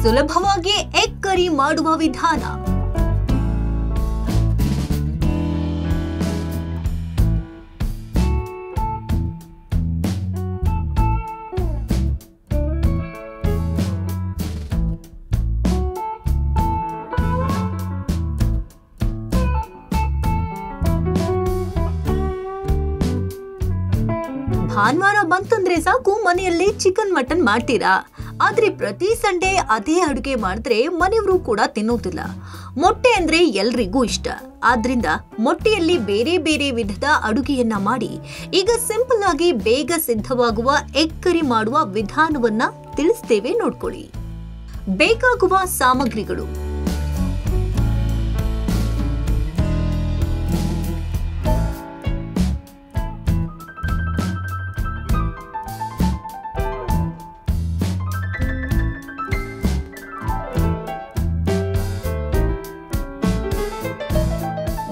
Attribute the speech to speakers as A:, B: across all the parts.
A: ಸುಲಭವಾಗಿ egg curry ಮಾಡುವ ವಿಧಾನ. ಭಾನುವಾರ ಬಂತಂದ್ರೆ ಸಾಕು ಮನೆಯಲ್ಲಿ ಚಿಕನ್ ಮಟನ್ ಮಾಡ್ತೀರಾ. ಆದ್ರೆ ಪ್ರತಿ ಸಂಡೇ ಅದೇ ಅಡುಗೆ ಮಾಡಿದ್ರೆ ಮನೆಯವರು ಕೂಡ ತಿನ್ನೋದಿಲ್ಲ. ಮೊಟ್ಟೆ ಅಂದ್ರೆ ಎಲ್ರಿಗೂ ಇಷ್ಟ. ಆದ್ರಿಂದ ಮೊಟ್ಟೆಯಲ್ಲಿ ಬೇರೆ ಬೇರೆ ವಿಧದ ಅಡುಗೆಯನ್ನ ಮಾಡಿ ಈಗ ಸಿಂಪಲ್ ಆಗಿ ಬೇಗ ಸಿದ್ಧವಾಗುವ ಎಗ್ ಕರಿ ಮಾಡುವ ವಿಧಾನವನ್ನ ತಿಳಿಸ್ತೇವೆ, ನೋಡ್ಕೊಳ್ಳಿ. ಬೇಕಾಗುವ ಸಾಮಗ್ರಿಗಳು: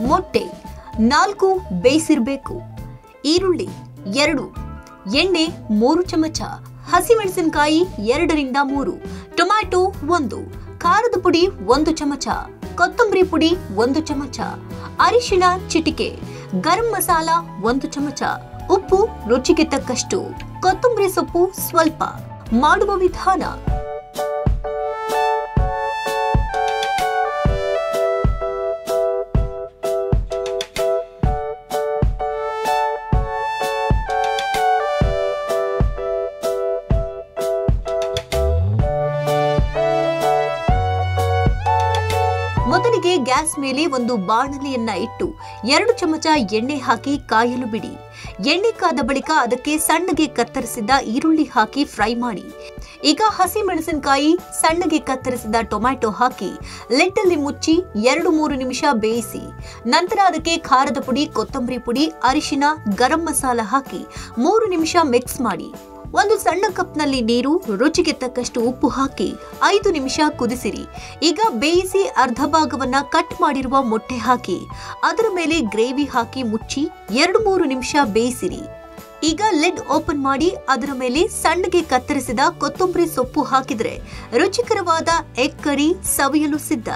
A: ಮೊಟ್ಟೆ 4 ಬೇಯಿಸಿರಬೇಕು, ಈರುಳ್ಳಿ 2, ಎಣ್ಣೆ 3 ಚಮಚ, ಹಸಿಮೆಣಸಿನಕಾಯಿ 2 ರಿಂದ 3, ಟೊಮ್ಯಾಟೊ 1, ಖಾರದ ಪುಡಿ 1 ಚಮಚ, ಕೊತ್ತಂಬರಿ ಪುಡಿ 1 ಚಮಚ, ಅರಿಶಿಣ ಚಿಟಿಕೆ, ಗರಂ ಮಸಾಲ 1 ಚಮಚ, ಉಪ್ಪು ರುಚಿಗೆ ತಕ್ಕಷ್ಟು, ಕೊತ್ತಂಬರಿ ಸೊಪ್ಪು ಸ್ವಲ್ಪ. ಮಾಡುವ ವಿಧಾನ: ಮೊದಲಿಗೆ ಗ್ಯಾಸ್ ಮೇಲೆ ಒಂದು ಬಾಣಲೆಯನ್ನ ಇಟ್ಟು 2 ಚಮಚ ಎಣ್ಣೆ ಹಾಕಿ ಕಾಯಲು ಬಿಡಿ. ಎಣ್ಣೆ ಕಾದ ಬಳಿಕ ಅದಕ್ಕೆ ಸಣ್ಣಗೆ ಕತ್ತರಿಸಿದ ಈರುಳ್ಳಿ ಹಾಕಿ ಫ್ರೈ ಮಾಡಿ. ಈಗ ಹಸಿಮೆಣಸಿನಕಾಯಿ, ಸಣ್ಣಗೆ ಕತ್ತರಿಸಿದ ಟೊಮ್ಯಾಟೊ ಹಾಕಿ ಲಿಡ್ಡಲ್ಲಿ ಮುಚ್ಚಿ 2-3 ನಿಮಿಷ ಬೇಯಿಸಿ. ನಂತರ ಅದಕ್ಕೆ ಖಾರದ ಪುಡಿ, ಕೊತ್ತಂಬರಿ ಪುಡಿ, ಅರಿಶಿನ, ಗರಂ ಮಸಾಲ ಹಾಕಿ 3 ನಿಮಿಷ ಮಿಕ್ಸ್ ಮಾಡಿ. ಒಂದು ಸಣ್ಣ ಕಪ್ನಲ್ಲಿ ನೀರು, ರುಚಿಗೆ ತಕ್ಕಷ್ಟು ಉಪ್ಪು ಹಾಕಿ 5 ನಿಮಿಷ ಕುದಿಸಿರಿ. ಈಗ ಬೇಯಿಸಿ ಅರ್ಧ ಭಾಗವನ್ನ ಕಟ್ ಮಾಡಿರುವ ಮೊಟ್ಟೆ ಹಾಕಿ ಅದರ ಮೇಲೆ ಗ್ರೇವಿ ಹಾಕಿ ಮುಚ್ಚಿ 2-3 ನಿಮಿಷ ಬೇಯಿಸಿರಿ. ಈಗ ಲಿಡ್ ಓಪನ್ ಮಾಡಿ ಅದರ ಮೇಲೆ ಸಣ್ಣಗೆ ಕತ್ತರಿಸಿದ ಕೊತ್ತಂಬರಿ ಸೊಪ್ಪು ಹಾಕಿದ್ರೆ ರುಚಿಕರವಾದ ಎಗ್ ಕರಿ ಸವಿಯಲು ಸಿದ್ಧ.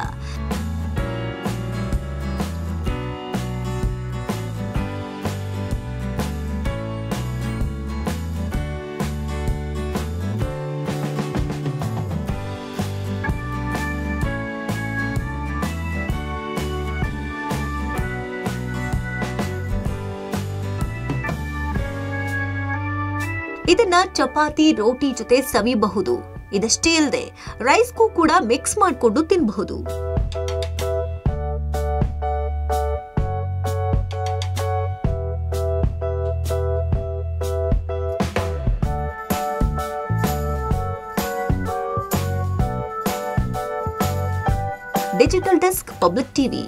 A: ಇದನ್ನ ಚಪಾತಿ, ರೋಟಿ ಜೊತೆ ಸವಿಬಹುದು. ಇದಷ್ಟೇ ಅಲ್ಲದೆ ರೈಸ್ಗೂ ಕೂಡ ಮಿಕ್ಸ್ ಮಾಡಿಕೊಂಡು ತಿನ್ನಬಹುದು. Digital desk, public TV.